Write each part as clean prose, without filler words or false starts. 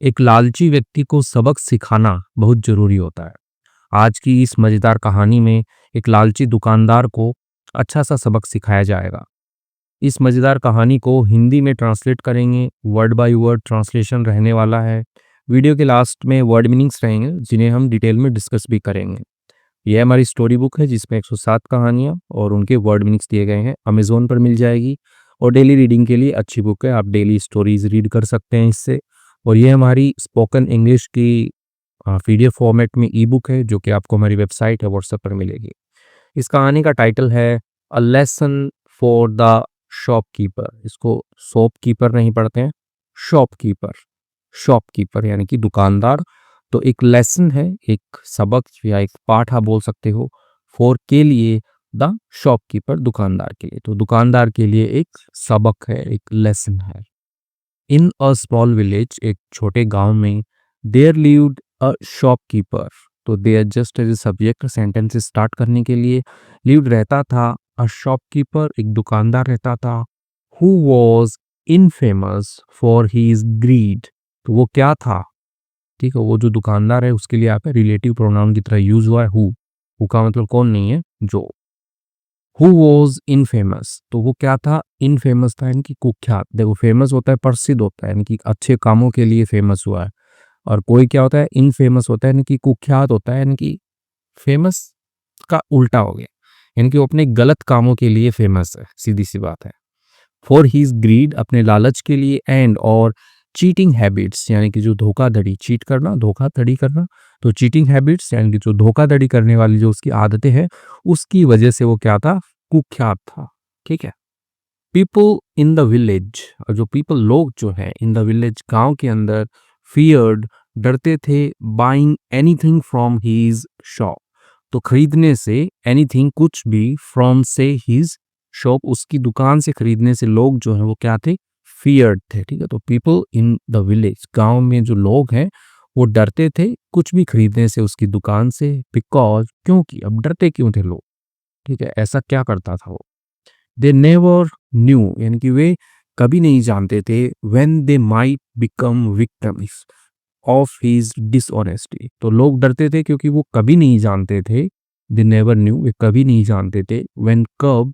एक लालची व्यक्ति को सबक सिखाना बहुत जरूरी होता है। आज की इस मजेदार कहानी में एक लालची दुकानदार को अच्छा सा सबक सिखाया जाएगा। इस मजेदार कहानी को हिंदी में ट्रांसलेट करेंगे, वर्ड बाय वर्ड ट्रांसलेशन रहने वाला है। वीडियो के लास्ट में वर्ड मीनिंग्स रहेंगे जिन्हें हम डिटेल में डिस्कस भी करेंगे। यह हमारी स्टोरी बुक है जिसमें 107 कहानियाँ और उनके वर्ड मीनिंग्स दिए गए हैं। अमेज़न पर मिल जाएगी और डेली रीडिंग के लिए अच्छी बुक है। आप डेली स्टोरीज रीड कर सकते हैं इससे। और ये हमारी स्पोकन इंग्लिश की पीडीएफ फॉर्मेट में ई बुक है जो कि आपको हमारी वेबसाइट है व्हाट्सएप पर मिलेगी। इस कहानी का टाइटल है a lesson for the shopkeeper. इसको शॉपकीपर नहीं पढ़ते हैं, शॉपकीपर। शॉपकीपर यानी कि दुकानदार। तो एक लेसन है, एक सबक या एक पाठ आप बोल सकते हो। फॉर के लिए, द शॉपकीपर दुकानदार के लिए। तो दुकानदार के लिए एक सबक है, एक लेसन है। इन अ स्मॉल विलेज, एक छोटे गांव में, देयर लिव्ड अ शॉपकीपर। तो there just as a subject sentence start करने के लिए लिव्ड रहता था। अ शॉपकीपर, एक दुकानदार रहता था। Who was infamous for his greed. तो वो क्या था, ठीक है, वो जो दुकानदार है उसके लिए यहाँ पे रिलेटिव प्रोनाउन की तरह यूज हुआ है हु का मतलब कौन नहीं है, जो। हु वॉज इनफेमस, तो वो क्या था, इनफेमस था यानी कि कुख्यात। देखो, फेमस होता है प्रसिद्ध होता है यानी कि अच्छे कामों के लिए फेमस हुआ है। और कोई क्या होता है, इनफेमस होता है यानी कि कुख्यात होता है, यानी कि फेमस का उल्टा हो गया, यानी कि वो अपने गलत कामों के लिए फेमस है, सीधी सी बात है। फॉर हीज ग्रीड, अपने लालच के लिए। एंड, और चीटिंग हैबिट्स यानी कि जो धोखाधड़ी, चीट करना, धोखाधड़ी करना। तो चीटिंग हैबिट्स यानी कि जो धोखाधड़ी करने वाली जो उसकी आदतें हैं, उसकी वजह से वो क्या था, कुख्यात था। ठीक है। पीपल इन द विलेज, और जो पीपल, लोग जो है, इन द विलेज, गांव के अंदर, फियर्ड, डरते थे, buying anything from his shop. तो खरीदने से, एनीथिंग, कुछ भी, फ्रॉम से हीज शॉप, उसकी दुकान से खरीदने से लोग जो है वो क्या थे, फियर्ड थे। ठीक है। तो पीपल इन द विलेज, गांव में जो लोग हैं वो डरते थे कुछ भी खरीदने से उसकी दुकान से। बिकॉज, क्योंकि, अब डरते क्यों थे लोग, ठीक है, ऐसा क्या करता था वो। दे नेवर न्यू, यानी कि वे कभी नहीं जानते थे, when they might become victims of his dishonesty. तो लोग डरते थे क्योंकि वो कभी नहीं जानते थे, दे नेवर न्यू, वे कभी नहीं जानते थे, व्हेन, कब,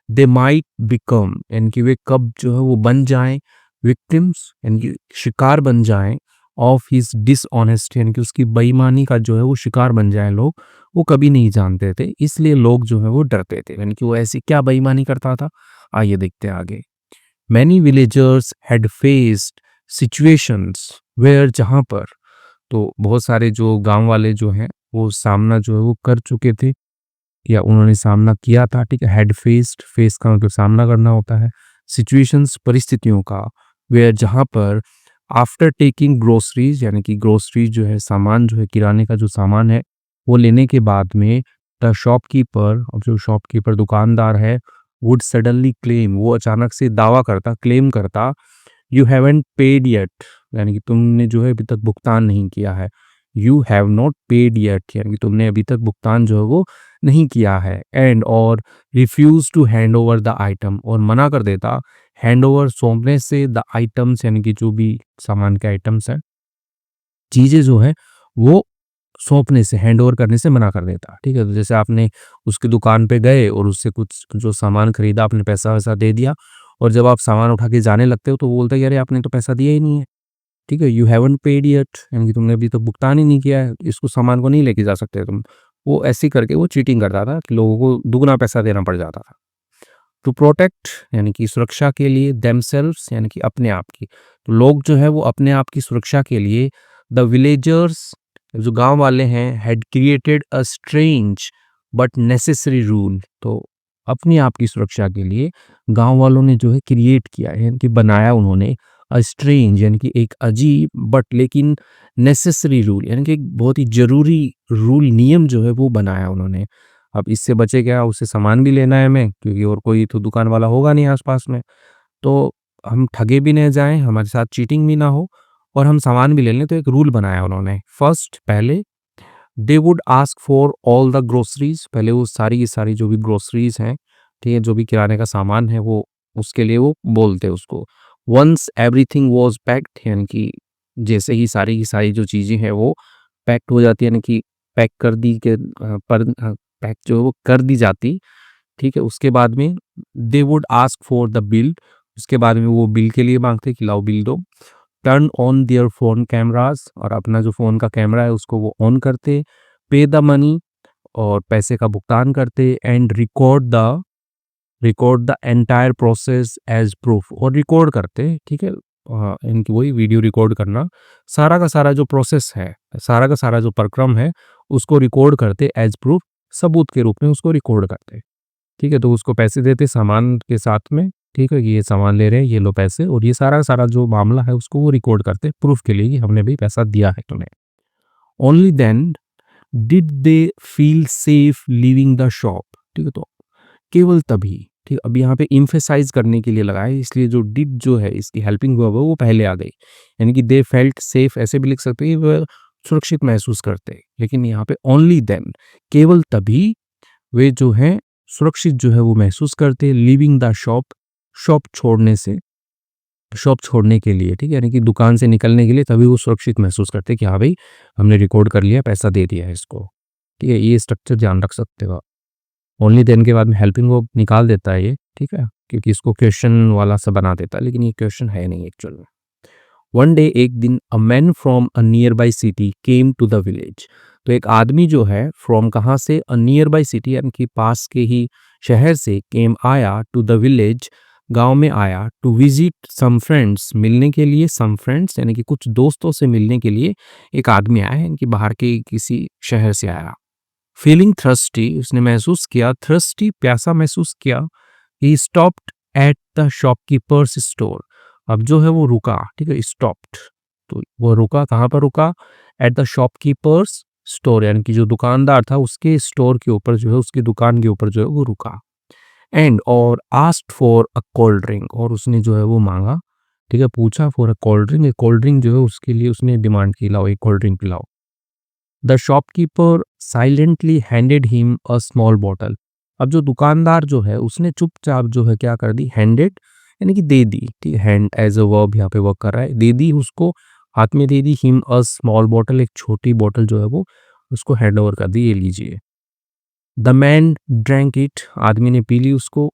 दे माइट बिकम, यानी कि वे कब जो है वो बन जाएं, विक्टिम्स यानी कि शिकार बन जाएं, ऑफ हिज डिसऑनेस्टी यानी कि उसकी बेईमानी का जो है वो शिकार बन जाएं लोग, वो कभी नहीं जानते थे, इसलिए लोग जो है वो डरते थे। यानी कि वो ऐसी क्या बेईमानी करता था, आइए देखते हैं आगे। Many villagers had faced situations where, जहाँ पर, तो बहुत सारे जो गांव वाले जो हैं वो सामना जो है वो कर चुके थे या उन्होंने सामना किया था। ठीक है। हैड फेस्ड, फेस का मतलब सामना करना होता है, सिचुएशंस, परिस्थितियों का, वेयर, जहाँ पर, आफ्टर टेकिंग ग्रोसरीज, यानी कि ग्रोसरीज जो है, सामान जो है, किराने का जो सामान है, वो लेने के बाद में, द शॉपकीपर, अब जो शॉपकीपर दुकानदार है, वुड सडनली क्लेम, वो अचानक से दावा करता, क्लेम करता, यू हैवंट पेड येट, यानी कि तुमने जो है अभी तक भुगतान नहीं किया है। You have not paid yet, यानी कि तुमने अभी तक भुगतान जो है वो नहीं किया है। एंड, और refuse to hand over the item, और मना कर देता हैंड ओवर, सौंपने से, द आइटम्स यानी कि जो भी सामान के आइटम्स हैं, चीज़ें जो है वो सौंपने से, हैंड ओवर करने से मना कर देता। ठीक है। तो जैसे आपने उसकी दुकान पे गए और उससे कुछ जो सामान खरीदा, आपने पैसा वैसा दे दिया, और जब आप सामान उठा के जाने लगते हो तो वो बोलता है, अरे आपने तो पैसा दिया ही नहीं है। ठीक है। यू हैवंट पेड येट, यानी कि तुमने अभी तक भुगतान ही नहीं किया है, इसको सामान को नहीं लेके जा सकते तुम। वो ऐसे करके वो चीटिंग करता था कि लोगों को दुगना पैसा देना पड़ जाता था। टू प्रोटेक्ट, यानी कि सुरक्षा के लिए, देमसेल्व्स यानी कि अपने आप की, तो लोग जो है वो अपने आप की सुरक्षा के लिए, द विलेजर्स, जो गांव वाले हैं, had created a strange but necessary rule. तो अपनी आप की सुरक्षा के लिए गांव वालों ने जो है क्रिएट किया है, यानी कि बनाया उन्होंने, अ स्ट्रेंज यानी कि एक अजीब बट लेकिन नेसेसरी रूल, यानी कि एक बहुत ही जरूरी रूल, नियम जो है वो बनाया उन्होंने। अब इससे बचे क्या, उसे सामान भी लेना है हमें, क्योंकि और कोई तो दुकान वाला होगा नहीं आसपास में, तो हम ठगे भी नहीं जाएं, हमारे साथ चीटिंग भी ना हो, और हम सामान भी ले लें। तो एक रूल बनाया उन्होंने। फर्स्ट, पहले, they would ask for all the groceries, पहले वो सारी की सारी जो भी ग्रोसरीज हैं, ठीक है, जो भी किराने का सामान है, वो उसके लिए वो बोलते उसको। वंस एवरीथिंग वॉज पैक्ड, यानी कि जैसे ही सारी की सारी जो चीज़ें हैं वो पैक्ड हो जाती है, यानी कि पैक कर दी के पैक जो है वो कर दी जाती, ठीक है? उसके बाद में they would ask for the bill, उसके बाद में वो बिल के लिए माँगते कि लाओ बिल दो। Turn on their phone cameras, और अपना जो फ़ोन का कैमरा है उसको वो ऑन करते, पे द मनी, और पैसे का भुगतान करते, and record the entire process as proof, और रिकॉर्ड करते, ठीक है? इनकी वही वीडियो रिकॉर्ड करना, सारा का सारा जो प्रोसेस है, सारा का सारा जो प्रक्रम है, उसको रिकॉर्ड करते एज़ प्रूफ, सबूत के रूप में उसको रिकॉर्ड करते। ठीक है? तो उसको पैसे देते सामान के साथ में, ठीक है? कि ये सामान ले रहे हैं, ये लो पैसे, और ये सारा का सारा जो मामला है उसको वो रिकॉर्ड करते प्रूफ के लिए कि हमने भी पैसा दिया है तुम्हें। Only then did they feel safe leaving the shop, ठीक है? तो केवल तभी, ठीक है? अब यहाँ पे एम्फसाइज करने के लिए लगा है, इसलिए जो डिड जो है इसकी हेल्पिंग वर्ब है वो पहले आ गई, यानी कि दे फेल्ट सेफ ऐसे भी लिख सकते हैं कि वह सुरक्षित महसूस करते हैं, लेकिन यहाँ पे ओनली देन, केवल तभी वे जो हैं सुरक्षित जो है वो महसूस करते, लीविंग द शॉप, शॉप छोड़ने से, शॉप छोड़ने के लिए, ठीक है? यानी कि दुकान से निकलने के लिए तभी वो सुरक्षित महसूस करते कि हाँ भाई, हमने रिकॉर्ड कर लिया, पैसा दे दिया है इसको, ठीक है? ये स्ट्रक्चर ध्यान रख सकते हो आप। ओनली देन के बाद में हेल्पिंग वर्ब निकाल देता है ये, ठीक है? क्योंकि इसको क्वेश्चन वाला सा बना देता है, लेकिन ये क्वेश्चन है नहीं एक्चुअल में। वन डे, एक दिन, a man from a nearby city came to the village, तो एक आदमी जो है फ्रॉम कहाँ से, अ नियर बाई सिटी यानी कि पास के ही शहर से, केम आया, टू द विलेज गांव में आया, टू विजिट सम फ्रेंड्स मिलने के लिए, सम फ्रेंड्स यानी कि कुछ दोस्तों से मिलने के लिए एक आदमी आया है, यानी कि बाहर के किसी शहर से आया। फीलिंग थ्रस्टी, उसने महसूस किया, थ्रस्टी प्यासा महसूस किया, he stopped at the shopkeepers store, अब जो है वो रुका, ठीक है? स्टॉप्ड, तो वो रुका, कहाँ पर रुका? एट द शॉपकीपर्स स्टोर, यानी कि जो दुकानदार था उसके स्टोर के ऊपर जो है, उसकी दुकान के ऊपर जो है वो रुका। एंड और asked for a cold drink, और उसने जो है वो मांगा, ठीक है? पूछा फॉर अ कोल्ड ड्रिंक, एक कोल्ड ड्रिंक जो है उसके लिए उसने डिमांड की, लाओ एक कोल्ड ड्रिंक पिलाओ। The shopkeeper silently handed him a small bottle, अब जो दुकानदार जो है उसने चुपचाप जो है क्या कर दी, हैंडेड यानी कि दे दी, ठीक है? हैंड एज अ वर्ब यहाँ पे वर्क कर रहा है, दे दी उसको, हाथ में दे दी, हिम अ स्मॉल बॉटल, एक छोटी बॉटल जो है वो उसको हैंड ओवर कर दी, ये लीजिए। द मैन ड्रैंक इट, आदमी ने पी ली उसको,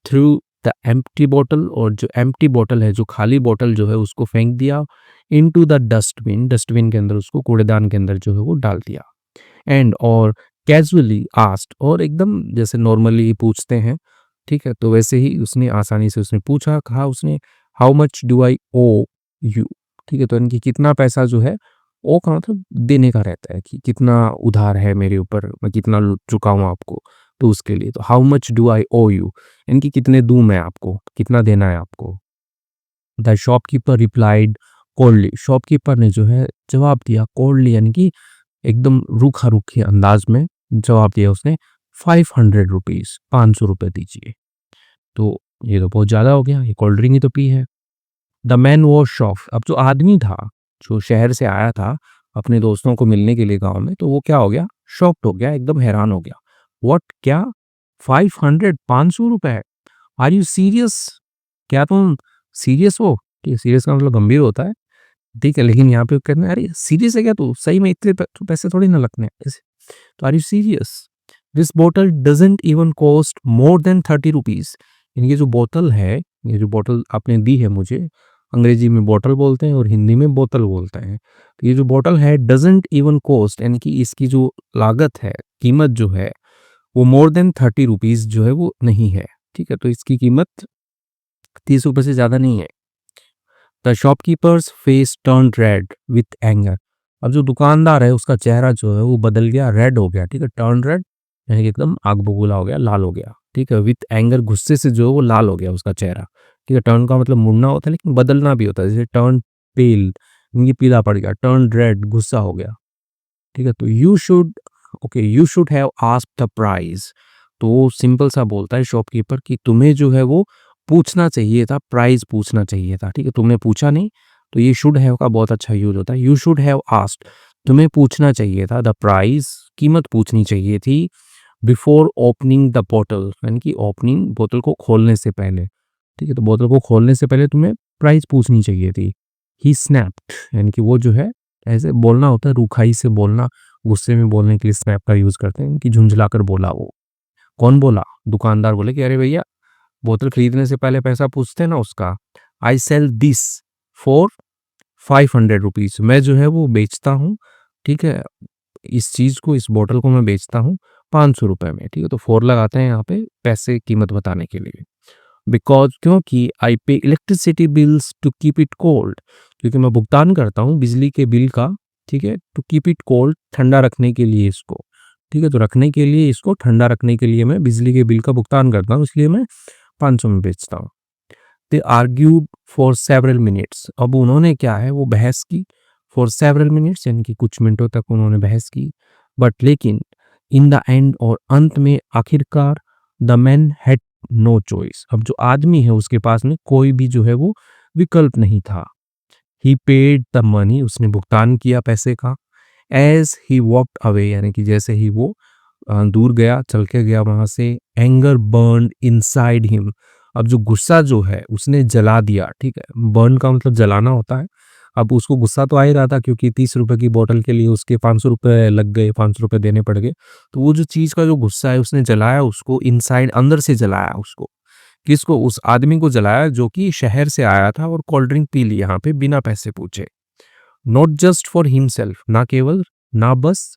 थ्रू द एम्प्टी बॉटल, और जो एम्प्टी बॉटल है, जो खाली बॉटल जो है उसको फेंक दिया, इनटू द डस्टबिन, डस्टबिन के अंदर, उसको कूड़ेदान के अंदर जो है वो डाल दिया। एंड और कैजुअली आस्क्ड, और एकदम जैसे नॉर्मली पूछते हैं, ठीक है? तो वैसे ही उसने आसानी से उसने पूछा, कहा उसने, how much do I owe you, ठीक है? तो इनकी कितना पैसा जो है, ओ का मतलब देने का रहता है कि कितना उधार है मेरे ऊपर, मैं कितना चुका हूँ आपको, तो उसके लिए तो how much do I owe you, इनकी कितने दूं मैं आपको, कितना देना है आपको। The shopkeeper replied coldly, shopkeeper ने जो है जवाब दिया, कोल्डली यानी कि एकदम रूखा रूखे अंदाज में जवाब दिया उसने, 500 रुपीज, 500 रुपये दीजिए। तो ये तो बहुत ज़्यादा हो गया, ये कोल्ड ड्रिंक ही तो पी है। द मैन वॉज शॉक्ड, अब जो आदमी था, जो शहर से आया था अपने दोस्तों को मिलने के लिए गांव में, तो वो क्या हो गया, शॉक्ड हो गया, एकदम हैरान हो गया। व्हाट, क्या, 500, 500 रुपए, आर यू सीरियस, क्या तुम सीरियस हो? ठीक है, सीरियस का मतलब गंभीर होता है, ठीक है? लेकिन यहाँ पे कहते हैं, अरे सीरियस है क्या तू, सही में इतने तो पैसे थोड़ी ना लगने हैं ऐसे। तो are you serious, this bottle doesn't even cost more than 30 rupees, ये जो बोतल है, ये जो बोतल आपने दी है मुझे, अंग्रेजी में बॉटल बोलते हैं और हिंदी में बोतल बोलते हैं, तो ये जो बॉटल है डजेंट इवन कॉस्ट, यानी कि इसकी जो लागत है, कीमत जो है, वो मोर देन 30 रुपीज जो है वो नहीं है, ठीक है? तो इसकी कीमत 30 रुपये से ज़्यादा नहीं है। The shopkeepers face turn red with anger, अब जो दुकानदार है उसका चेहरा जो है वो बदल गया, रेड हो गया, ठीक है? टर्न रेड यानी कि एकदम आग बबूला हो गया, लाल हो गया, ठीक है? विथ एंगर, गुस्से से जो है वो लाल हो गया उसका चेहरा, ठीक है? टर्न का मतलब मुड़ना होता है, लेकिन बदलना भी होता है, जैसे टर्न पेल, यानी पीला पड़ गया, टर्न रेड, गुस्सा हो गया, ठीक है? तो you should, okay, you should have asked the price, तो सिंपल सा बोलता है शॉपकीपर कि तुम्हें जो है वो पूछना चाहिए था, प्राइस पूछना चाहिए था, ठीक है? तुमने पूछा नहीं, तो ये शुड हैव का बहुत अच्छा यूज होता है, यू शुड हैव आस्क्ड, तुम्हें पूछना चाहिए था, द प्राइस, कीमत पूछनी चाहिए थी, बिफोर ओपनिंग द बॉटल, यानी कि ओपनिंग, बोतल को खोलने से पहले, ठीक है? तो बोतल को खोलने से पहले तुम्हें प्राइस पूछनी चाहिए थी। ही स्नैप्ड, यानी कि वो जो है ऐसे बोलना होता है, रूखाई से बोलना, गुस्से में बोलने के लिए स्नैप का यूज करते हैं, कि झुंझलाकर बोला वो। कौन बोला? दुकानदार बोले कि अरे भैया, बोतल खरीदने से पहले पैसा पूछते हैं ना उसका। आई सेल दिस फॉर 500 रुपीज, मैं जो है वो बेचता हूँ, ठीक है, इस चीज को, इस बोतल को मैं बेचता हूँ 500 रुपए में, ठीक है। तो फोर लगाते हैं यहाँ पे पैसे कीमत बताने के लिए। बिकॉज, क्योंकि I pay electricity bills to keep it cold, क्योंकि मैं भुगतान करता हूँ बिजली के बिल का, ठीक है, टू कीप इट कोल्ड, ठंडा रखने के लिए इसको, ठीक है। तो रखने के लिए, इसको ठंडा रखने के लिए मैं बिजली के बिल का भुगतान करता हूँ, इसलिए मैं 500 में बेचता हूँ। दे आर्ग्यूड फॉर सेवरल मिनट्स, अब उन्होंने क्या है वो बहस की, फॉर सेवरल मिनट्स यानी कि कुछ मिनटों तक उन्होंने बहस की। बट लेकिन इन द एंड, और अंत में, आखिरकार, the man had no choice, अब जो आदमी है उसके पास में कोई भी जो है वो विकल्प नहीं था। ही पेड द मनी, उसने भुगतान किया पैसे का। एज ही वॉकड अवे, यानी कि जैसे ही वो दूर गया, चल के गया वहां से। एंगर बर्न इनसाइड हिम, अब जो गुस्सा जो है उसने जला दिया, ठीक है। बर्न का मतलब जलाना होता है। अब उसको गुस्सा तो आ ही रहा था, क्योंकि 30 रुपए की बोतल के लिए उसके 500 रुपए लग गए, 500 रुपए देने पड़ गए। तो वो जो चीज का जो गुस्सा है उसने जलाया उसको, इनसाइड, अंदर से जलाया उसको। किसको? उस आदमी को जलाया जो कि शहर से आया था और कोल्ड ड्रिंक पी ली यहाँ पे बिना पैसे पूछे। नॉट जस्ट फॉर हिमसेल्फ, ना केवल, ना बस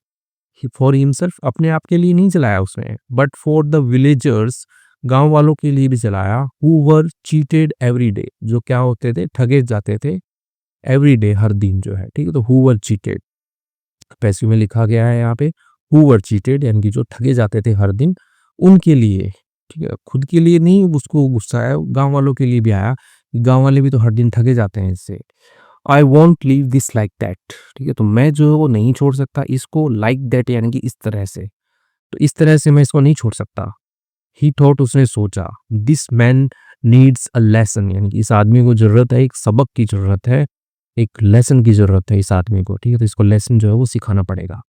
फॉर हिमसेल्फ, अपने आप के लिए नहीं जलाया उसने, बट फॉर द विलेजर्स, गांव वालों के लिए भी जलाया। Who were cheated every day, जो क्या होते थे? ठगे जाते थे एवरी डे, हर दिन जो है, ठीक है। तो हु वर चीटेड, पैसे में लिखा गया है यहाँ पे हु वर चीटेड, यानी कि जो ठगे जाते थे हर दिन, उनके लिए, ठीक है। खुद के लिए नहीं उसको गुस्सा आया, गांव वालों के लिए भी आया, गांव वाले भी तो हर दिन ठगे जाते हैं इससे। I want leave this like that, ठीक है। तो मैं जो है वो नहीं छोड़ सकता इसको, लाइक दैट यानी कि इस तरह से, तो इस तरह से मैं इसको नहीं छोड़ सकता। ही थॉट, उसने सोचा। This man needs a lesson, यानी कि इस आदमी को जरूरत है, एक सबक की जरूरत है, एक लेसन की जरूरत है इस आदमी को, ठीक है। तो इसको लेसन जो है वो सिखाना पड़ेगा।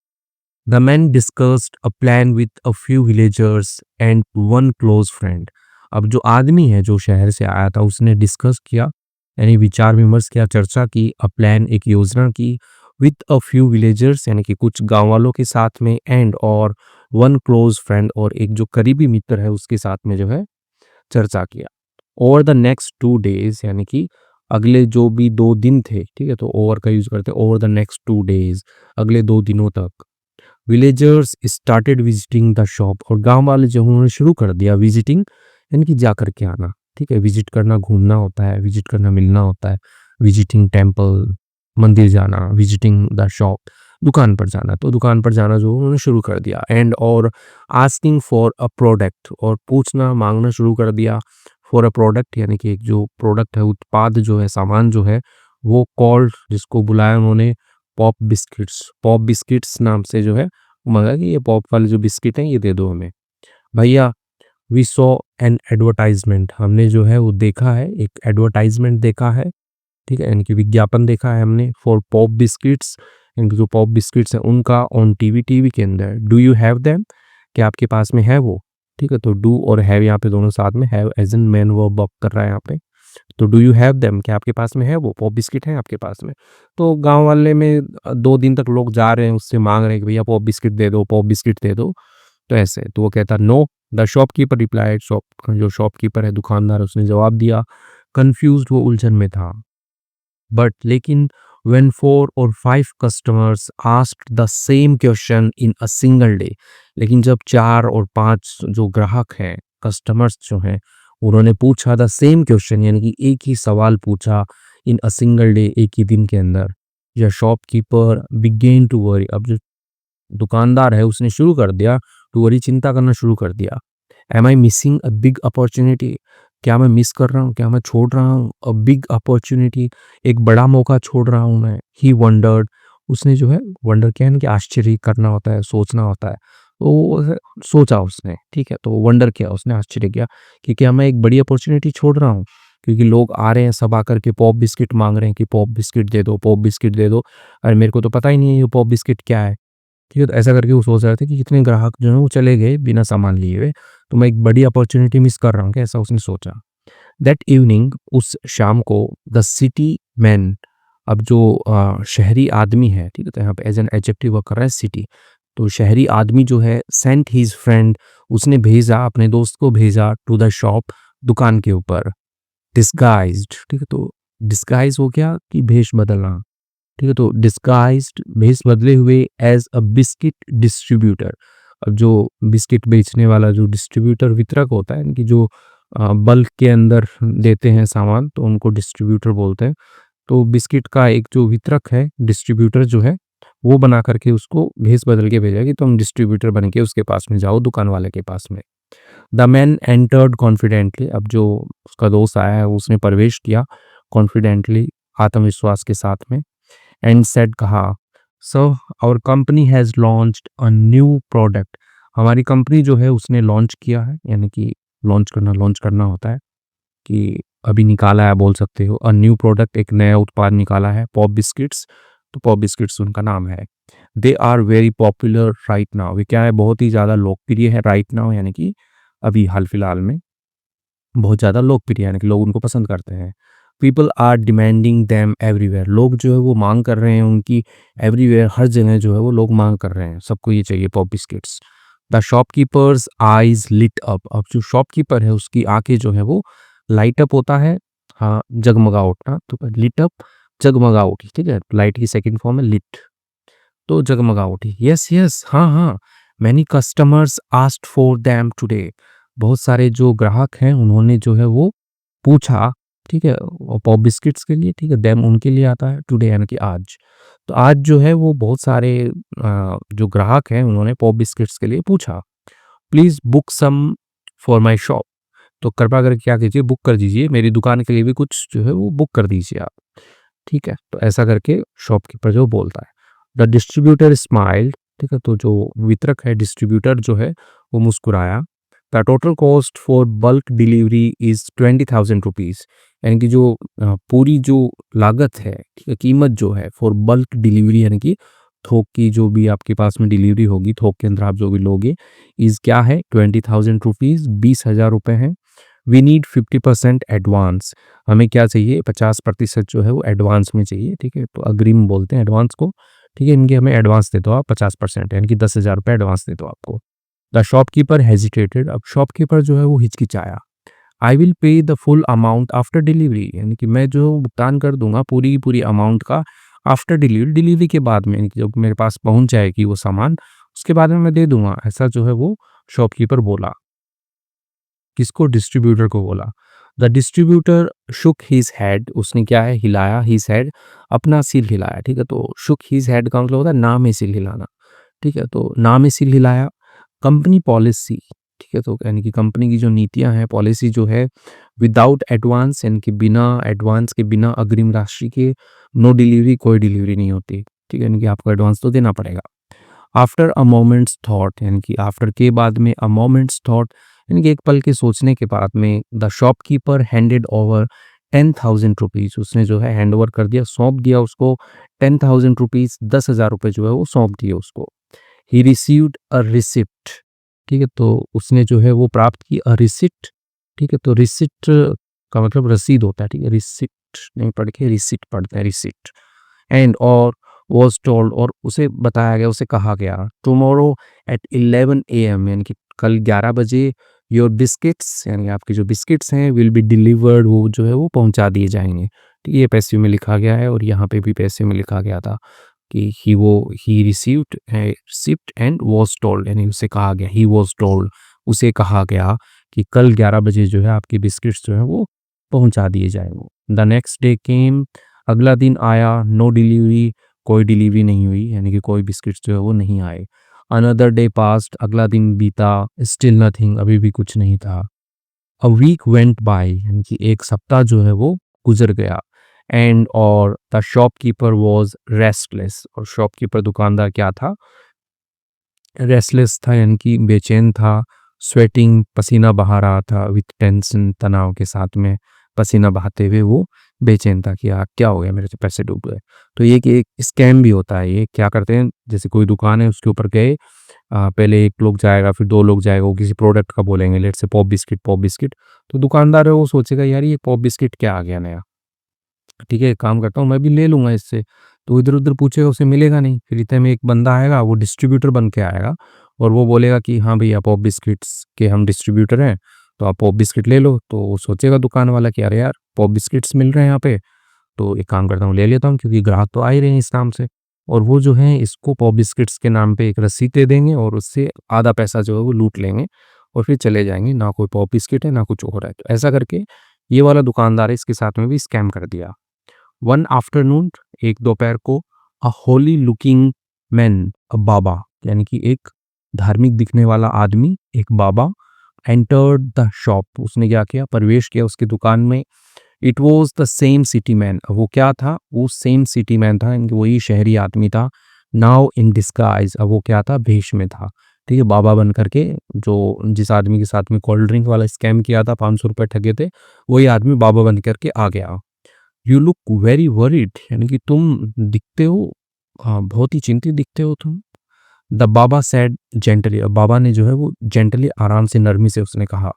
The man discussed a plan with a few villagers and one clause friend, अब जो आदमी है जो शहर से आया था उसने डिस्कस किया, यानी विचार विमर्श किया, चर्चा की, अ प्लान, एक योजना की, विद अ फ्यू विलेजर्स यानी कि कुछ गांव वालों के साथ में, एंड, और वन क्लोज फ्रेंड, और एक जो करीबी मित्र है उसके साथ में जो है चर्चा किया। ओवर द नेक्स्ट 2 डेज, यानी कि अगले जो भी 2 दिन थे, ठीक है। तो ओवर का यूज करते हैं, ओवर द नेक्स्ट 2 डेज, अगले 2 दिनों तक। Villagers started visiting the shop, और गांव वाले जो उन्होंने शुरू कर दिया विजिटिंग, यानी कि जा करके आना, ठीक है। विजिट करना, घूमना होता है, विजिट करना, मिलना होता है। विजिटिंग टेम्पल, मंदिर जाना, विजिटिंग द शॉप, दुकान पर जाना, तो दुकान पर जाना जो उन्होंने शुरू कर दिया। एंड, और आस्किंग फॉर अ प्रोडक्ट, और पूछना, मांगना शुरू कर दिया। फॉर अ प्रोडक्ट यानी कि एक जो प्रोडक्ट है, उत्पाद जो है, सामान जो है, वो कॉल्ड, जिसको बुलाया उन्होंने, पॉप बिस्किट्स, पॉप बिस्किट्स नाम से जो है मंगा कि ये पॉप वाले जो बिस्किट हैं ये दे दो हमें भैया। वी सॉ एन एडवर्टाइजमेंट, हमने जो है वो देखा है, एक एडवर्टाइजमेंट देखा है, ठीक है, इनकी विज्ञापन देखा है हमने, फॉर पॉप बिस्किट्स, इनके जो पॉप बिस्किट्स हैं उनका, ऑन टीवी, टीवी के अंदर। डू यू हैव देम, क्या आपके पास में है वो, ठीक है। तो डू और हैव यहाँ पे दोनों साथ में, have as in main verb work कर रहा है यहाँ पे। तो डू यू हैव देम, क्या आपके पास में है वो पॉप बिस्किट है आपके पास में। तो गांव वाले में 2 दिन तक लोग जा रहे हैं, उससे मांग रहे हैं कि भैया पॉप बिस्किट दे दो, पॉप बिस्किट दे दो। तो ऐसे, तो वो कहता no. The shopkeeper replied, shop जो शॉपकीपर है, दुकानदार, उसने जवाब दिया। कंफ्यूज्ड, वो उलझन में था। बट लेकिन when 4 or 5 customers asked the same question in a single day, लेकिन जब 4 और 5 जो ग्राहक हैं, कस्टमर्स जो हैं, उन्होंने पूछा द सेम क्वेश्चन, यानी कि एक ही सवाल पूछा, इन अ सिंगल डे, एक ही दिन के अंदर, या शॉपकीपर बिगेन टू वरी, अब जो दुकानदार है उसने शुरू कर दिया टू वरी, चिंता करना शुरू कर दिया। Am I missing a big opportunity, क्या मैं मिस कर रहा हूँ, क्या मैं छोड़ रहा हूँ अ बिग अपॉर्चुनिटी, एक बड़ा मौका छोड़ रहा हूँ मैं। ही वंडर्ड, उसने जो है, वंडर क्या है ना कि आश्चर्य करना होता है, सोचना होता है, तो सोचा उसने, ठीक है। तो वंडर किया उसने, आश्चर्य किया कि क्या मैं एक बड़ी अपॉर्चुनिटी छोड़ रहा हूँ, क्योंकि लोग आ रहे हैं सब आकर के पॉप बिस्किट मांग रहे हैं कि पॉप बिस्किट दे दो, पॉप बिस्किट दे दो, और मेरे को तो पता ही नहीं है ये पॉप बिस्किट क्या है, ठीक है। तो ऐसा करके वो सोच रहे थे कि कितने ग्राहक जो है वो चले गए बिना सामान लिए हुए, तो मैं एक बड़ी अपॉर्चुनिटी मिस कर रहा हूँ क्या, ऐसा उसने सोचा। दैट इवनिंग, उस शाम को, द सिटी मैन, अब जो शहरी आदमी है, ठीक है, तो यहाँ पे एज एन एडजेक्टिव वर्क कर रहा है सिटी। तो शहरी आदमी जो है सेंट हिज फ्रेंड, उसने भेजा, अपने दोस्त को भेजा टू द शॉप, दुकान के ऊपर, डिस्गाइज्ड, ठीक है, तो डिस्गाइज हो गया कि भेष बदलना, ठीक है, तो डिस्गाइज्ड भेष बदले हुए एज अ बिस्किट डिस्ट्रीब्यूटर। अब जो बिस्किट बेचने वाला जो डिस्ट्रीब्यूटर वितरक होता है, इनकी जो बल्क के अंदर देते हैं सामान, तो उनको डिस्ट्रीब्यूटर बोलते हैं। तो बिस्किट का एक जो वितरक है, डिस्ट्रीब्यूटर जो है, वो बना करके उसको भेष बदल के भेजा कि तुम डिस्ट्रीब्यूटर बन के उसके पास में जाओ, दुकान वाले के पास में। द मैन एंटर्ड कॉन्फिडेंटली, अब जो उसका दोस्त आया है उसने प्रवेश किया कॉन्फिडेंटली, आत्मविश्वास के साथ में, एंड सेड, कहा, sir our company has launched a new product, हमारी कंपनी जो है उसने लॉन्च किया है, यानी कि लॉन्च करना होता है कि अभी निकाला है, बोल सकते हो। अ न्यू प्रोडक्ट, एक नया उत्पाद निकाला है, पॉप बिस्किट्स, तो पॉप बिस्किट्स उनका नाम है। They are very popular right now, वे क्या है, बहुत ही ज़्यादा लोकप्रिय है, राइट नाउ यानी कि अभी हाल फिलहाल में बहुत ज़्यादा लोकप्रिय, यानी कि लोग उनको पसंद करते हैं। People are demanding them everywhere, लोग जो है वो मांग कर रहे हैं उनकी, एवरीवेयर, हर जगह जो है वो लोग मांग कर रहे हैं, सबको ये चाहिए pop biscuits. The shopkeeper's eyes lit up, अब जो शॉपकीपर है उसकी आंखें जो है वो लाइट अप होता है, हाँ, जगमगा उठना, तो लिट अप, जगमगा उठी, ठीक है, लाइट की सेकंड फॉर्म है लिट, तो जगमगा उठी। यस यस, हाँ हाँ, many customers asked for them today, बहुत सारे जो ग्राहक हैं उन्होंने जो है वो पूछा, ठीक है, पॉप बिस्किट्स के लिए, ठीक है, देम उनके लिए आता है, टुडे यानी कि आज। तो आज जो है वो बहुत सारे जो ग्राहक हैं उन्होंने पॉप बिस्किट्स के लिए पूछा। Please book some for my shop, तो कृपया करके क्या कीजिए, बुक कर दीजिए, मेरी दुकान के लिए भी कुछ जो है वो बुक कर दीजिए आप, ठीक है। तो ऐसा करके शॉपकीपर जो बोलता है। द डिस्ट्रीब्यूटर स्माइल्ड, ठीक है, तो जो वितरक है, डिस्ट्रीब्यूटर जो है, वो मुस्कुराया। The total cost for bulk delivery is 20,000 rupees, यानी कि जो पूरी जो लागत है, ठीक है, कीमत जो है फॉर बल्क डिलीवरी, यानी कि थोक की जो भी आपके पास में डिलीवरी होगी, थोक के अंदर आप जो भी लोगे, इज़ क्या है, 20,000 रुपीज़, 20,000 रुपये हैं। वी नीड 50% एडवांस, हमें क्या चाहिए, 50% जो है वो एडवांस में चाहिए, ठीक है, तो अग्रिम बोलते हैं एडवांस को, ठीक है, इनके हमें एडवांस दे दो आप 50%, यानी कि 10,000 रुपये एडवांस दे दो आपको। द शॉपकीपर हेजिटेटेड, अब शॉपकीपर जो है वो हिचकिचाया। I will pay the full amount after delivery, यानी कि मैं जो भुगतान कर दूंगा पूरी की पूरी अमाउंट का आफ्टर डिलीवरी, डिलीवरी के बाद में, यानी कि जब मेरे पास पहुंच जाएगी वो सामान, उसके बाद में मैं दे दूंगा, ऐसा जो है वो शॉपकीपर बोला। किसको, डिस्ट्रीब्यूटर को बोला। The distributor shook his head, उसने क्या है, हिलाया, हिज हेड, अपना सिर हिलाया, ठीक है, तो शुक हिज हेड का मतलब होता है ना में सिर हिलाना, ठीक है, तो ना में सिर हिलाया। कंपनी पॉलिसी, ठीक है, तो यानी कि कंपनी की जो नीतियां हैं, पॉलिसी जो है, विदाउट एडवांस, यानी कि बिना एडवांस के, बिना अग्रिम राशि के, नो डिलीवरी, कोई डिलीवरी नहीं होती, ठीक है, यानी कि आपको एडवांस तो देना पड़ेगा। आफ्टर अ मोमेंट्स थॉट, यानी कि आफ्टर के बाद में, अ मोमेंट्स थॉट, यानी कि एक पल के सोचने के बाद में, the shopkeeper handed over 10,000 rupees, उसने जो है हैंड ओवर कर दिया, सौंप दिया उसको 10,000 रुपीज़, 10,000 रुपये जो है वो सौंप दिए उसको। ही रिसीव्ड अ रिसिप्ट, ठीक है, तो उसने जो है वो प्राप्त की अ रिसिप्ट, ठीक है, तो रिसिप्ट का मतलब रसीद होता है, ठीक है, रिसिप्ट नहीं पढ़ के रिसिप्ट पढ़ते हैं, रिसिप्ट। एंड और वॉज टोल्ड, और उसे बताया गया, उसे कहा गया, टुमारो एट 11 AM, यानी कि कल 11 बजे, योर बिस्किट्स, यानी आपके जो बिस्किट्स हैं, विल बी डिलीवर्ड, वो जो है वो पहुंचा दिए जाएंगे, ठीक है, ये पैसे में लिखा गया है, और यहाँ पे भी पैसे में लिखा गया था कि he received receipt and was told, यानी उसे कहा गया, ही वॉज टोल्ड, उसे कहा गया कि कल 11 बजे जो है आपके बिस्किट्स जो है वो पहुंचा दिए जाएंगे। द नेक्स्ट डे केम, अगला दिन आया, नो डिलीवरी, कोई डिलीवरी नहीं हुई, यानी कि कोई बिस्किट्स जो है वो नहीं आए। अनदर डे पास्ट, अगला दिन बीता, स्टिल नथिंग, अभी भी कुछ नहीं था। अ वीक वेंट बाय, यानी कि एक सप्ताह जो है वो गुजर गया। एंड और द शॉपकीपर वॉज रेस्टलेस, और शॉपकीपर दुकानदार क्या था, रेस्टलेस था, यानी कि बेचैन था। स्वेटिंग, पसीना बहा रहा था, विथ टेंशन, तनाव के साथ में पसीना बहाते हुए वो बेचैन था कि यार क्या हो गया, मेरे से पैसे डूब गए। तो ये कि एक स्कैम भी होता है, ये क्या करते हैं, जैसे कोई दुकान है उसके ऊपर गए, पहले एक लोग जाएगा, फिर दो लोग जाएगा, वो किसी प्रोडक्ट का बोलेंगे, लेट से पॉप बिस्किट, पॉप बिस्किट, तो दुकानदार है वो सोचेगा यार ये पॉप बिस्किट क्या आ गया नया, ठीक है, एक काम करता हूँ मैं भी ले लूँगा इससे। तो इधर-उधर पूछेगा उसे मिलेगा नहीं, फिर इतने में एक बंदा आएगा वो डिस्ट्रीब्यूटर बन के आएगा और वो बोलेगा कि हाँ भैया पॉप बिस्किट्स के हम डिस्ट्रीब्यूटर हैं, तो आप पॉप बिस्किट ले लो। तो वो सोचेगा दुकान वाला कि अरे यार पॉप बिस्किट्स मिल रहे हैं यहाँ पे, तो एक काम करता हूँ ले लेता हूँ क्योंकि ग्राहक तो आ ही रहे हैं इस नाम से। और वो जो है इसको पॉप बिस्किट्स के नाम पे एक रसीद दे देंगे और उससे आधा पैसा जो है वो लूट लेंगे और फिर चले जाएँगे, ना कोई पॉप बिस्किट है ना कुछ और है। तो ऐसा करके ये वाला दुकानदार है इसके साथ में भी स्कैम कर दिया। वन आफ्टरनून, एक दोपहर को, अ होली लुकिंग मैन, अ बाबा यानी कि एक धार्मिक दिखने वाला आदमी, एक बाबा एंटर्ड द शॉप। उसने क्या किया, प्रवेश किया उसकी दुकान में। It was the same city man, वो क्या था, वो सेम सिटी मैन था, यानी कि वही शहरी आदमी था। नाउ इन डिस्गाइज, अब वो क्या था, भेष में था। ठीक है, बाबा बन करके, जो जिस आदमी के साथ में कोल्ड ड्रिंक वाला स्कैम किया था, 500 रुपये ठगे थे, वही आदमी बाबा बन करके आ गया। यू लुक वेरी वरीड, यानी कि तुम दिखते हो, हाँ बहुत ही चिंतित दिखते हो तुम। द बाबा सैड जेंटली, अब बाबा ने जो है वो जेंटली आराम से नरमी से उसने कहा,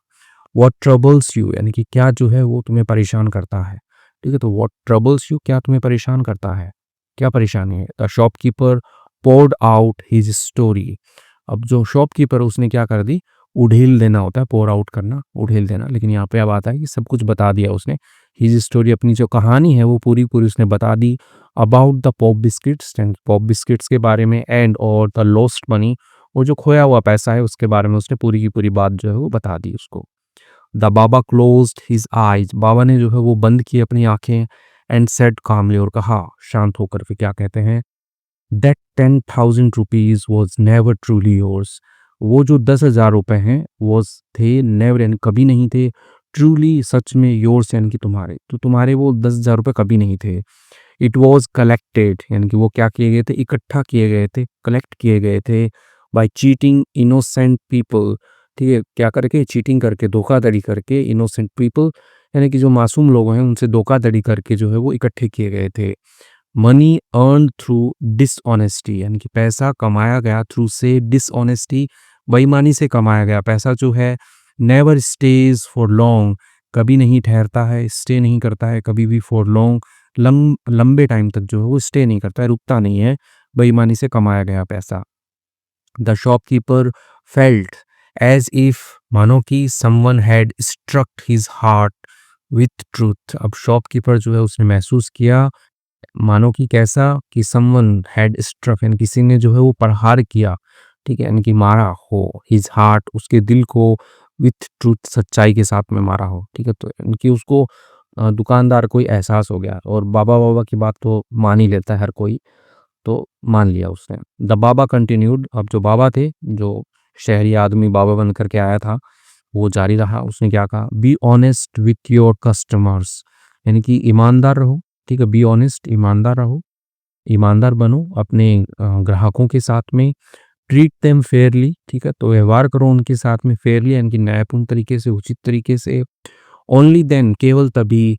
व्हाट ट्रबल्स यू, यानी कि क्या जो है वो तुम्हें परेशान करता है। ठीक है, तो व्हाट ट्रबल्स यू, क्या तुम्हें परेशान करता है, क्या परेशानी है। The shopkeeper poured out his story, अब जो शॉपकीपर उसने क्या कर दी, उड़ेल देना होता है, पोर आउट करना, उड़ेल देना, लेकिन यहाँ पे अब आता है कि सब कुछ बता दिया उसने। हिज स्टोरी, अपनी जो कहानी है वो पूरी पूरी उसने बता दी। About the pop biscuits, and pop biscuits के बारे में, एंड और द लॉस्ट मनी, और जो खोया हुआ पैसा है उसके बारे में उसने पूरी की पूरी बात जो है वो बता दी उसको। The baba closed his eyes, बाबा ने जो है वो बंद की अपनी आंखें। एंड सेड कामली, और कहा शांत होकर, फिर क्या कहते हैं, that 10,000 rupees was never truly yours, वो जो 10,000 रुपये हैं वॉज थे नेवर, यानी कभी नहीं थे, ट्रूली सच में, योर्स यानी कि तुम्हारे, तो तुम्हारे वो 10,000 रुपये कभी नहीं थे। इट वॉज कलेक्टेड, यानी कि वो क्या किए गए थे, इकट्ठा किए गए थे, कलेक्ट किए गए थे, बाय चीटिंग इनोसेंट पीपल। ठीक है, क्या करके, चीटिंग करके, धोखाधड़ी करके, इनोसेंट पीपल यानी कि जो मासूम लोग हैं उनसे धोखाधड़ी करके जो है वो इकट्ठे किए गए थे। मनी अर्न थ्रू डिसऑनेस्टी, यानी कि पैसा कमाया गया थ्रू से डिसऑनेस्टी, बेईमानी से कमाया गया पैसा जो है, नेवर स्टेज फॉर लॉन्ग, कभी नहीं ठहरता है, स्टे नहीं करता है कभी भी, फॉर लॉन्ग, लंबे टाइम तक जो है वो स्टे नहीं करता है, रुकता नहीं है, बेईमानी से कमाया गया पैसा। The shopkeeper felt as if, मानो कि someone had struck his heart with truth, अब शॉपकीपर जो है उसने महसूस किया, मानो कि कैसा, कि समवन हैड स्ट्रक, यानी किसी ने जो है वो प्रहार किया, ठीक है, यानी कि मारा हो, हिज हार्ट, उसके दिल को, विथ ट्रूथ, सच्चाई के साथ में मारा हो। ठीक है, तो यानी कि उसको दुकानदार को ही एहसास हो गया, और बाबा बाबा की बात तो मान ही लेता है हर कोई, तो मान लिया उसने। द बाबा कंटिन्यूड, अब जो बाबा थे, जो शहरी आदमी बाबा बन करके आया था, वो जारी रहा, उसने क्या कहा, be honest with your customers, यानी कि ईमानदार रहो। ठीक है, बी ऑनेस्ट, ईमानदार रहो, ईमानदार बनो अपने ग्राहकों के साथ में। ट्रीट देम फेयरली, ठीक है, तो व्यवहार करो उनके साथ में फेयरली, यानी कि न्यायपूर्ण तरीके से, उचित तरीके से। ओनली देन, केवल तभी,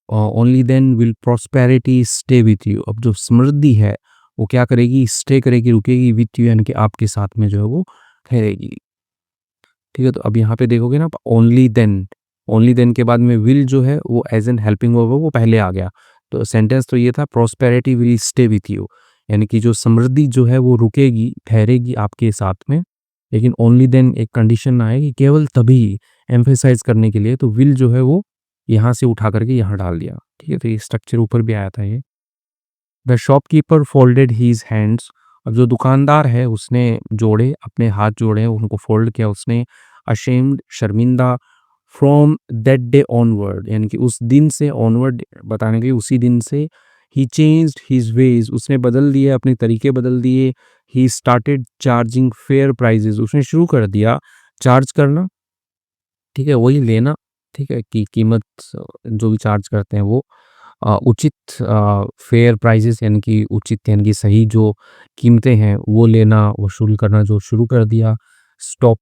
only then will prosperity stay with you, अब जो समृद्धि है वो क्या करेगी, स्टे करेगी, रुकेगी, विथ यू यानी कि आपके साथ में जो है वो ठहरेगी। ठीक है, तो अब यहाँ पे देखोगे ना, ओनली देन के बाद में विल जो है वो एज एन हेल्पिंग वर्ब वो पहले आ गया, तो सेंटेंस तो ये था, prosperity will stay with you, यानी कि जो समृद्धि जो है वो रुकेगी, ठहरेगी आपके साथ में। लेकिन ओनली देन एक कंडीशन आएगी, केवल तभी, एम्फेसाइज करने के लिए, तो विल जो है वो यहाँ से उठा करके यहाँ डाल दिया। ठीक है, तो ये स्ट्रक्चर ऊपर भी आया था ये। The shopkeeper folded his hands, अब जो दुकानदार है उसने जोड़े, अपने हाथ जोड़े, उनको फोल्ड किया उसने। अशेम्ड, शर्मिंदा। फ्रॉम दैट डे ऑनवर्ड, यानी कि उस दिन से, ऑनवर्ड बताने के लिए, उसी दिन से। ही चेंज्ड हिज वेज, उसने बदल दिए, अपने तरीके बदल दिए। He started charging fair prices, उसने शुरू कर दिया चार्ज करना, ठीक है, वही लेना, ठीक है, कि कीमत जो भी चार्ज करते हैं वो उचित, फेयर प्राइसेस यानी कि उचित, यानी कि सही जो कीमतें हैं वो लेना, वसूल करना जो शुरू कर दिया। स्टॉप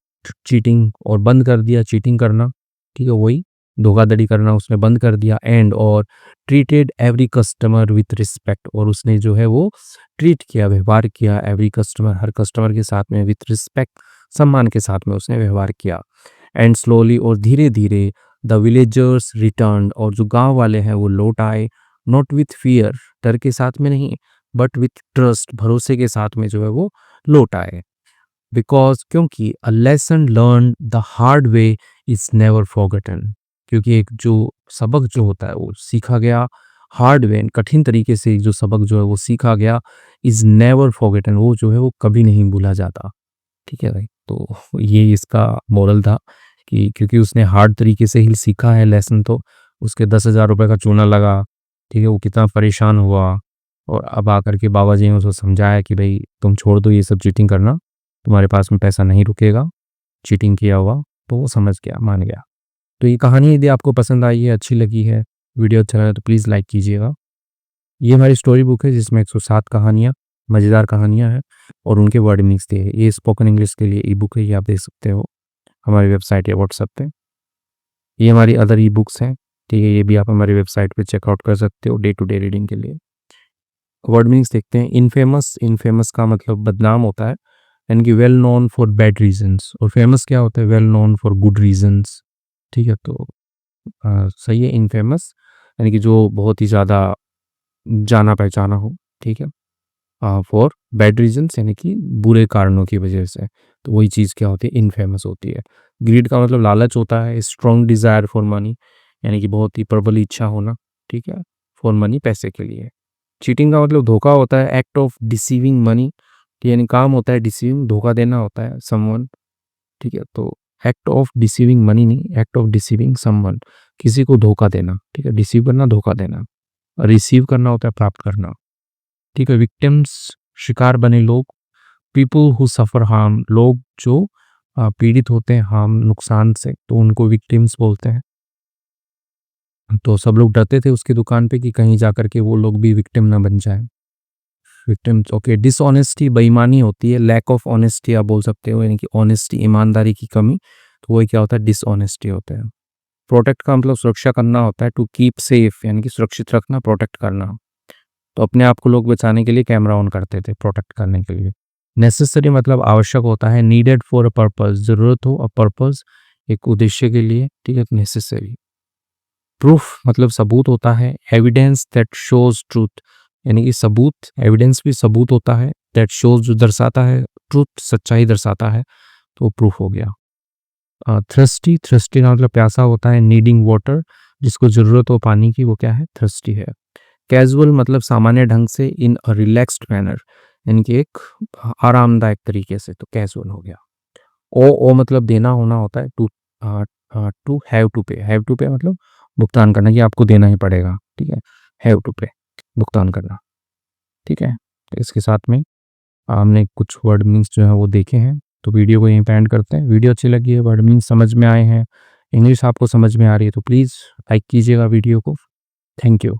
चीटिंग, और बंद कर दिया चीटिंग करना, ठीक है, वही धोखाधड़ी करना उसने बंद कर दिया। एंड और treated every customer with respect, और उसने जो है वो ट्रीट किया, व्यवहार किया, एवरी कस्टमर, हर कस्टमर के साथ में, विथ रिस्पेक्ट, सम्मान के साथ में उसने व्यवहार किया। एंड स्लोली, और धीरे धीरे, द विलेजर्स रिटर्न, और जो गांव वाले हैं वो लौट आए। नॉट विथ फियर, डर के साथ में नहीं, बट विथ ट्रस्ट, भरोसे के साथ में जो है वो लौट आए। बिकॉज क्योंकि a lesson learn the hard way is never forgotten, क्योंकि एक जो सबक जो होता है वो सीखा गया हार्ड वे, कठिन तरीके से जो सबक जो है वो सीखा गया, इज नेवर फॉरगटन, वो जो है वो कभी नहीं भूला जाता। ठीक है भाई, तो ये इसका मोरल था कि क्योंकि उसने हार्ड तरीके से ही सीखा है लेसन, तो उसके 10,000 रुपये का चूना लगा। ठीक है, वो कितना परेशान हुआ, और अब आकर के बाबा जी ने उसको समझाया कि भाई तुम छोड़ दो ये सब चीटिंग करना, तुम्हारे पास में पैसा नहीं रुकेगा चीटिंग किया हुआ। तो वो समझ गया, मान गया। तो ये कहानी यदि आपको पसंद आई है, अच्छी लगी है, वीडियो अच्छा लगा तो प्लीज़ लाइक कीजिएगा। ये हमारी स्टोरी बुक है जिसमें 107 कहानियाँ, मज़ेदार कहानियाँ हैं और उनके वर्ड मीनिंग्स दिए हैं। ये स्पोकन इंग्लिश के लिए ई बुक है, ये आप देख सकते हो हमारी वेबसाइट या व्हाट्सएप पे। ये हमारी अदर ई बुक्स हैं, ठीक है, ये भी आप हमारी वेबसाइट पे चेकआउट कर सकते हो डे टू डे रीडिंग के लिए। वर्ड मीनिंग्स देखते हैं। इनफेमस, इनफेमस का मतलब बदनाम होता है, यानी कि well known for bad reasons, और फेमस क्या होता है, well known for good reasons. ठीक है, तो सही है इनफेमस, यानी कि जो बहुत ही ज़्यादा जाना पहचाना हो। ठीक है, फॉर बैड रीजंस यानी कि बुरे कारणों की वजह से, तो वही चीज़ क्या होती है, इनफेमस होती है। ग्रीड का मतलब लालच होता है, स्ट्रॉन्ग डिज़ायर फॉर मनी, यानी कि बहुत ही प्रबल इच्छा होना। ठीक है, फॉर मनी, पैसे के लिए। चीटिंग का मतलब धोखा होता है, एक्ट ऑफ डिसीविंग मनी, यानी काम होता है डिसीविंग, धोखा देना होता है समवन। ठीक है, तो एक्ट ऑफ डिसीविंग मनी नहीं, एक्ट ऑफ डिसीविंग समवन, किसी को धोखा देना। ठीक है, डिसीव करना, धोखा देना। रिसीव करना होता है प्राप्त करना। ठीक है, विक्टिम्स, शिकार बने लोग। पीपल हु सफ़र हार्म, लोग जो पीड़ित होते हैं हार्म, नुकसान से, तो उनको विक्टिम्स बोलते हैं। तो सब लोग डरते थे उसकी दुकान पे कि कहीं जाकर के वो लोग भी विक्टिम ना बन जाए। Victims, okay. डिसऑनेस्टी, बेईमानी होती है। लैक ऑफ ऑनेस्टी आप बोल सकते हो, यानी कि ऑनेस्टी, ईमानदारी की कमी, तो वही क्या होता है, डिसऑनेस्टी होता है। प्रोटेक्ट का मतलब सुरक्षा करना होता है। टू कीप सेफ यानी कि सुरक्षित रखना, प्रोटेक्ट करना। तो अपने आप को लोग बचाने के लिए कैमरा ऑन करते थे, प्रोटेक्ट करने के लिए। नेसेसरी मतलब आवश्यक होता है। नीडेड फॉर अ पर्पस, जरूरत हो, अ पर्पस एक उद्देश्य के लिए। ठीक है, नेसेसरी। प्रूफ मतलब सबूत होता है। एविडेंस दैट शोज ट्रूथ, यानी कि सबूत, एविडेंस भी सबूत होता है। दैट शोज जो दर्शाता है, ट्रूथ सच्चाई दर्शाता है, तो प्रूफ हो गया। थ्रस्टी, थ्रस्टी का मतलब प्यासा होता है। नीडिंग वाटर, जिसको जरूरत हो पानी की, वो क्या है, थ्रस्टी है। कैजुअल मतलब सामान्य ढंग से, इन अ रिलैक्स्ड मैनर, यानी कि एक आरामदायक तरीके से, तो कैजुअल हो गया। ओ मतलब देना होना होता है। टू हैव टू पे, हैव टू पे मतलब भुगतान करना, कि आपको देना ही पड़ेगा। ठीक है, हैव टू पे, भुगतान करना। ठीक है, तो इसके साथ में हमने कुछ वर्ड मीन्स जो है वो देखे हैं, तो वीडियो को यहीं पे एंड करते हैं। वीडियो अच्छी लगी है, वर्ड मीन्स समझ में आए हैं, इंग्लिश आपको समझ में आ रही है, तो प्लीज़ लाइक कीजिएगा वीडियो को। Thank you.